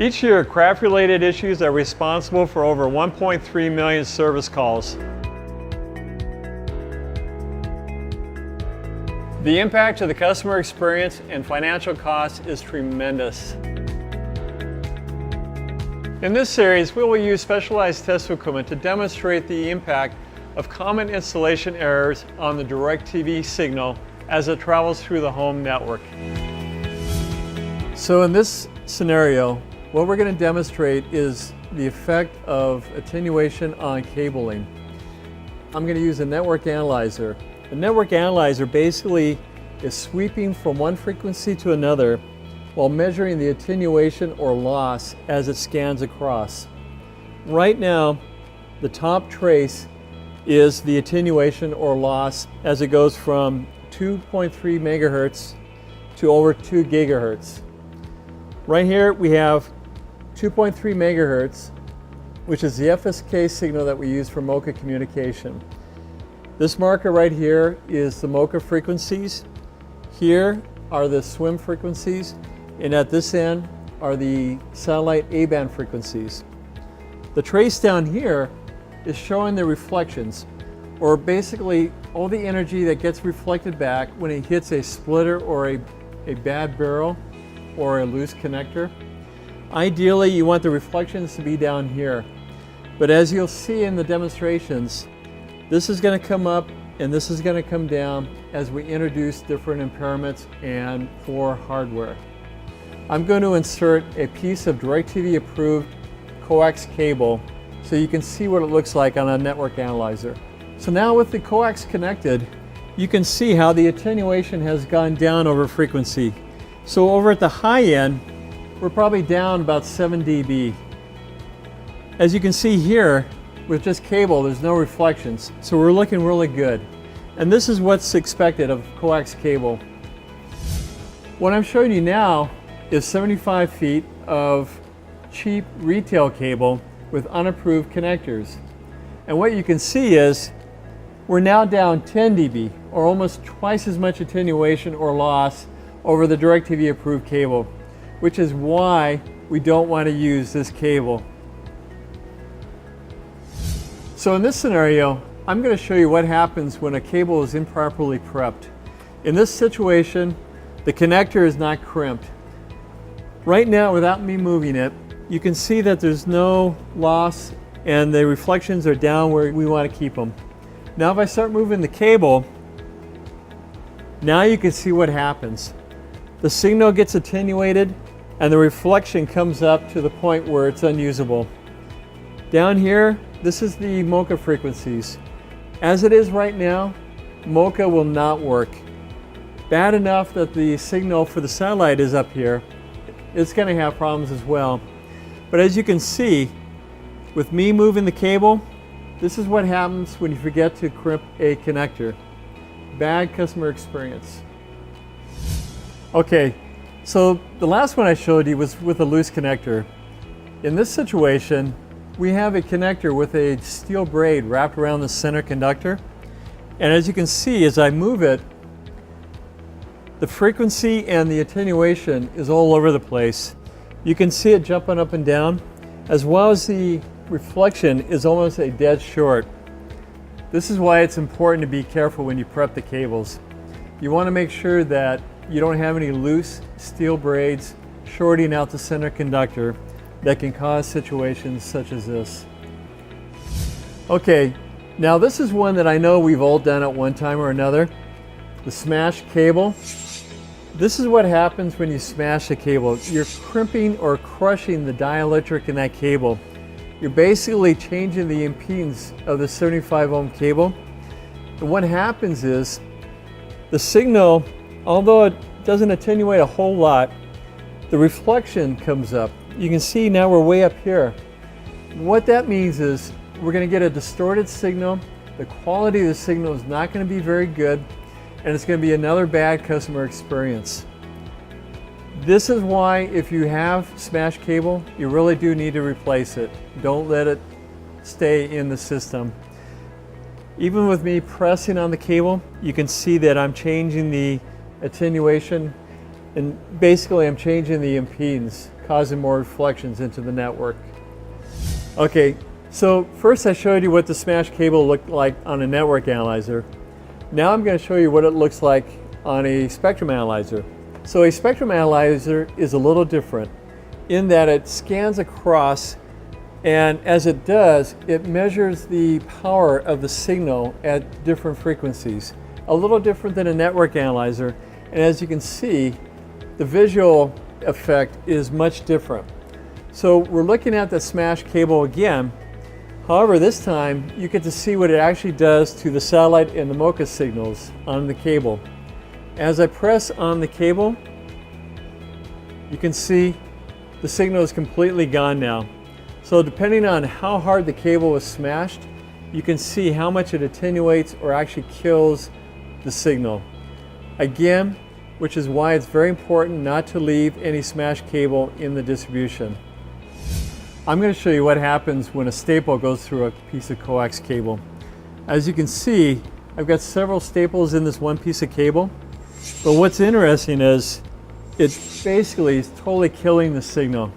Each year, craft-related issues are responsible for over 1.3 million service calls. The impact to the customer experience and financial costs is tremendous. In this series, we will use specialized test equipment to demonstrate the impact of common installation errors on the DirecTV signal as it travels through the home network. So in this scenario, what we're going to demonstrate is the effect of attenuation on cabling. I'm going to use a network analyzer. The network analyzer basically is sweeping from one frequency to another while measuring the attenuation or loss as it scans across. Right now, the top trace is the attenuation or loss as it goes from 2.3 megahertz to over 2 gigahertz. Right here we have 2.3 megahertz, which is the FSK signal that we use for MoCA communication. This marker right here is the MoCA frequencies. Here are the SWIM frequencies, and at this end are the satellite A-band frequencies. The trace down here is showing the reflections, or basically all the energy that gets reflected back when it hits a splitter or a bad barrel or a loose connector. Ideally, you want the reflections to be down here. But as you'll see in the demonstrations, this is going to come up and this is going to come down as we introduce different impairments and for hardware. I'm going to insert a piece of DirecTV approved coax cable so you can see what it looks like on a network analyzer. So now with the coax connected, you can see how the attenuation has gone down over frequency. So over at the high end, we're probably down about 7 dB. As you can see here, with just cable, there's no reflections. So we're looking really good. And this is what's expected of coax cable. What I'm showing you now is 75 feet of cheap retail cable with unapproved connectors. And what you can see is we're now down 10 dB, or almost twice as much attenuation or loss over the DirecTV approved cable, which is why we don't want to use this cable. So in this scenario, I'm going to show you what happens when a cable is improperly prepped. In this situation, the connector is not crimped. Right now, without me moving it, you can see that there's no loss and the reflections are down where we want to keep them. Now if I start moving the cable, now you can see what happens. The signal gets attenuated and the reflection comes up to the point where it's unusable. Down here, this is the MoCA frequencies. As it is right now, MoCA will not work. Bad enough that the signal for the satellite is up here. It's going to have problems as well. But as you can see, with me moving the cable, this is what happens when you forget to crimp a connector. Bad customer experience. Okay, so the last one I showed you was with a loose connector. In this situation, we have a connector with a steel braid wrapped around the center conductor. And as you can see, as I move it, the frequency and the attenuation is all over the place. You can see it jumping up and down, as well as the reflection is almost a dead short. This is why it's important to be careful when you prep the cables. You want to make sure that you don't have any loose steel braids shorting out the center conductor that can cause situations such as this. Okay, now this is one that I know we've all done at one time or another. The smashed cable. This is what happens when you smash a cable. You're crimping or crushing the dielectric in that cable. You're basically changing the impedance of the 75 ohm cable. And what happens is the signal, although it doesn't attenuate a whole lot, the reflection comes up. You can see now we're way up here. What that means is we're going to get a distorted signal. The quality of the signal is not going to be very good, and it's going to be another bad customer experience. This is why if you have smashed cable, you really do need to replace it. Don't let it stay in the system. Even with me pressing on the cable, you can see that I'm changing the attenuation And basically I'm changing the impedance, causing more reflections into the network. Okay, so first I showed you what the smashed cable looked like on a network analyzer. Now I'm going to show you what it looks like on a spectrum analyzer. So a spectrum analyzer is a little different in that it scans across, and as it does, it measures the power of the signal at different frequencies. A little different than a network analyzer, and as you can see, the visual effect is much different. So we're looking at the smashed cable again. However, this time you get to see what it actually does to the satellite and the MoCA signals on the cable. As I press on the cable, you can see the signal is completely gone now. So depending on how hard the cable was smashed, you can see how much it attenuates or actually kills the signal. Again, which is why it's very important not to leave any smashed cable in the distribution. I'm going to show you what happens when a staple goes through a piece of coax cable. As you can see, I've got several staples in this one piece of cable, but what's interesting is it basically is totally killing the signal.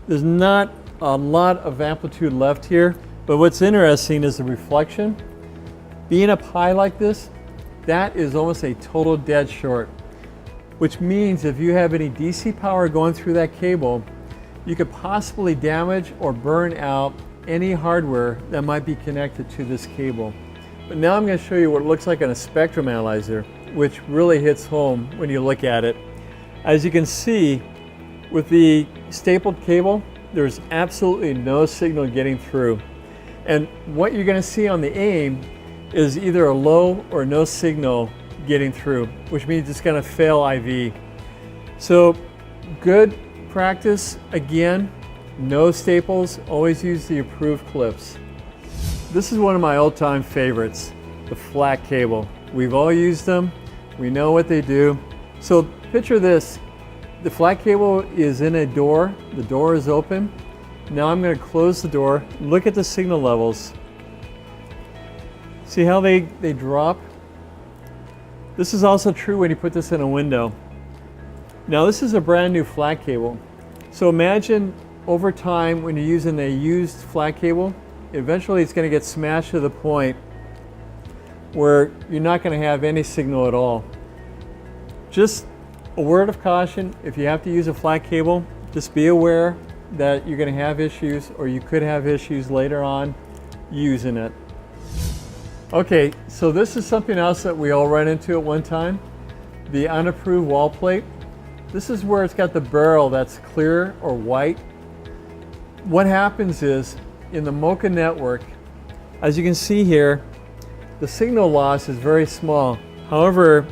There's not a lot of amplitude left here, but what's interesting is the reflection. Being up high like this, that is almost a total dead short, which means if you have any DC power going through that cable, you could possibly damage or burn out any hardware that might be connected to this cable. But now I'm going to show you what it looks like on a spectrum analyzer, which really hits home when you look at it. As you can see, with the stapled cable, there's absolutely no signal getting through. And what you're going to see on the AIM is either a low or no signal getting through, which means it's going to fail IV. So good practice, again, no staples, always use the approved clips. This is one of my old-time favorites, the flat cable. We've all used them, we know what they do. So picture this, the flat cable is in a door, the door is open. Now I'm going to close the door, look at the signal levels. See how they drop? This is also true when you put this in a window. Now this is a brand new flat cable. So imagine over time when you're using a used flat cable, eventually it's going to get smashed to the point where you're not going to have any signal at all. Just a word of caution, if you have to use a flat cable, just be aware that you're going to have issues, or you could have issues later on using it. Okay, so this is something else that we all run into at one time, the unapproved wall plate. This is where it's got the barrel that's clear or white. What happens is, in the MoCA network, as you can see here, the signal loss is very small. However,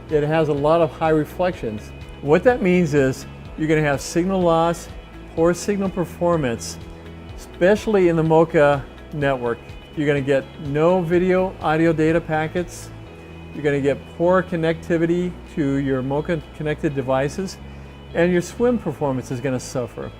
it has a lot of high reflections. What that means is you're going to have signal loss, poor signal performance, especially in the MoCA network. You're going to get no video audio data packets. You're going to get poor connectivity to your MoCA connected devices, and your swim performance is going to suffer.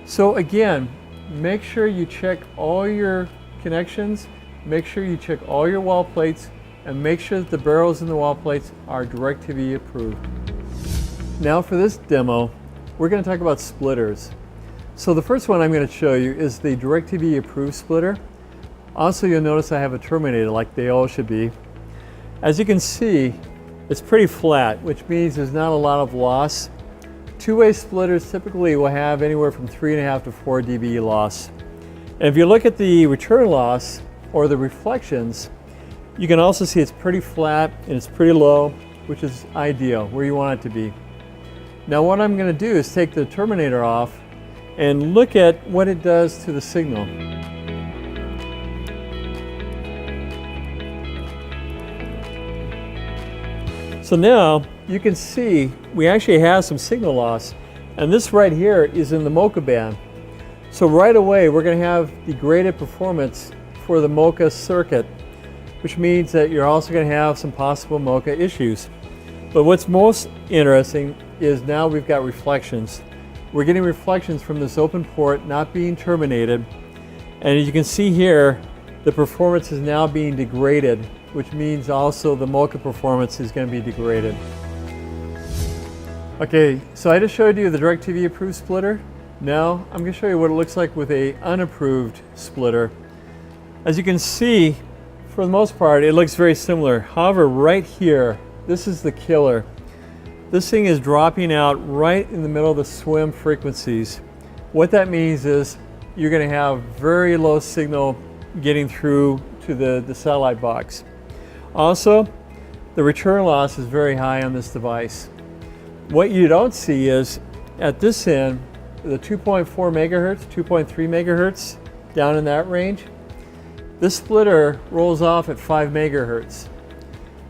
So again, make sure you check all your connections, make sure you check all your wall plates, and make sure that the barrels in the wall plates are DirecTV approved. Now for this demo, we're going to talk about splitters. So the first one I'm going to show you is the DirecTV approved splitter. Also, you'll notice I have a terminator like they all should be. As you can see, it's pretty flat, which means there's not a lot of loss. Two-way splitters typically will have anywhere from 3.5 to 4 dB loss. And if you look at the return loss or the reflections, you can also see it's pretty flat and it's pretty low, which is ideal, where you want it to be. Now what I'm going to do is take the terminator off and look at what it does to the signal. So now you can see we actually have some signal loss, and this right here is in the MoCA band. So right away we're going to have degraded performance for the MoCA circuit, which means that you're also going to have some possible MoCA issues. But what's most interesting is now we've got reflections. We're getting reflections from this open port not being terminated, and as you can see here, the performance is now being degraded, which means also the MoCA performance is going to be degraded. Okay, so I just showed you the DirecTV approved splitter. Now I'm going to show you what it looks like with a unapproved splitter. As you can see, for the most part, it looks very similar. However, right here, this is the killer. This thing is dropping out right in the middle of the swim frequencies. What that means is you're going to have very low signal getting through to the satellite box. Also, the return loss is very high on this device. What you don't see is at this end, the 2.4 megahertz, 2.3 megahertz, down in that range, this splitter rolls off at 5 megahertz.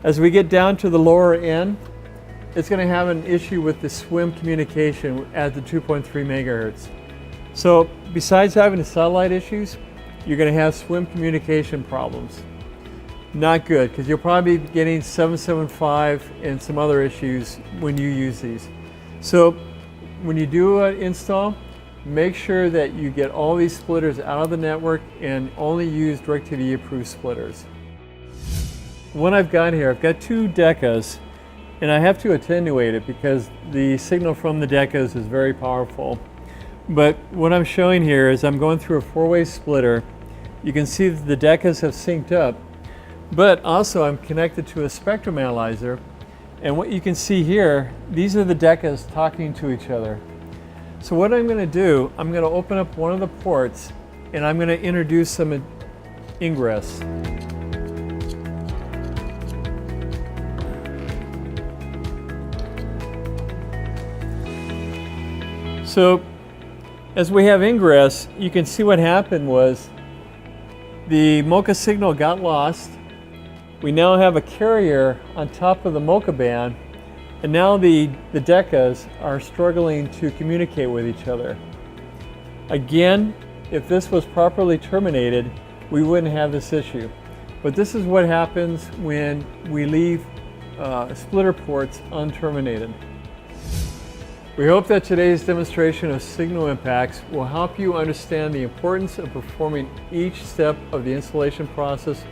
As we get down to the lower end, it's going to have an issue with the swim communication at the 2.3 megahertz. So besides having the satellite issues, you're going to have swim communication problems. Not good, because you'll probably be getting 775 and some other issues when you use these. So when you do an install, make sure that you get all these splitters out of the network and only use DirecTV approved splitters. What I've got here, I've got two decas, and I have to attenuate it because the signal from the decas is very powerful. But what I'm showing here is I'm going through a four-way splitter. You can see that the decas have synced up, but also I'm connected to a spectrum analyzer. And what you can see here, these are the decas talking to each other. So what I'm going to do, I'm going to open up one of the ports and I'm going to introduce some ingress. So as we have ingress, you can see what happened was the MoCA signal got lost. We now have a carrier on top of the MoCA band, and now the decas are struggling to communicate with each other. Again, if this was properly terminated, we wouldn't have this issue. But this is what happens when we leave splitter ports unterminated. We hope that today's demonstration of signal impacts will help you understand the importance of performing each step of the installation process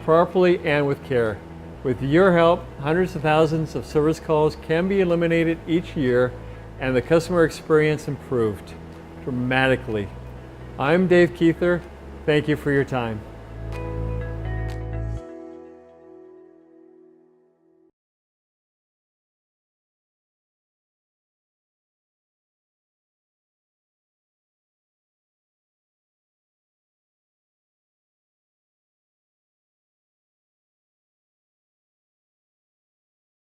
properly and with care. With your help, hundreds of thousands of service calls can be eliminated each year and the customer experience improved dramatically. I'm Dave Keither. Thank you for your time.